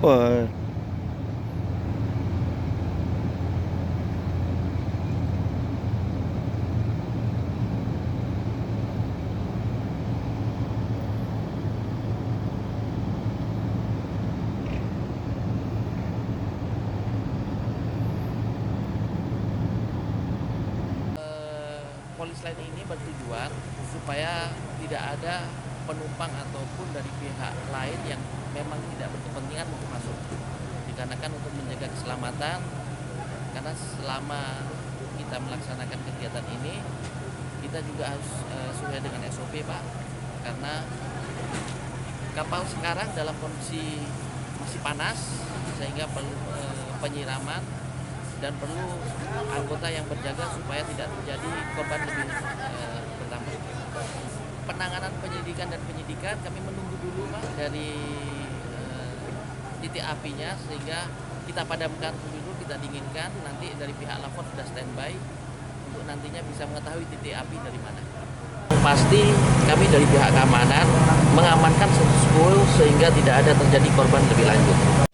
Wah. Polis lain ini bertujuan supaya tidak ada penumpang ataupun dari pihak lain yang memang tidak berkepentingan untuk masuk. Dikarenakan untuk menjaga keselamatan, karena selama kita melaksanakan kegiatan ini, kita juga harus sesuai dengan SOP, Pak. Karena kapal sekarang dalam kondisi masih panas, sehingga perlu penyiraman dan perlu anggota yang berjaga supaya tidak terjadi korban lebih bertambah. Penanganan penyelidikan dan penyidikan kami menunggu dulu, Pak, dari titik apinya, sehingga kita padamkan dulu, kita dinginkan, nanti dari pihak lapor sudah standby untuk nantinya bisa mengetahui titik api dari mana. Pasti kami dari pihak keamanan mengamankan status quo sehingga tidak ada terjadi korban lebih lanjut.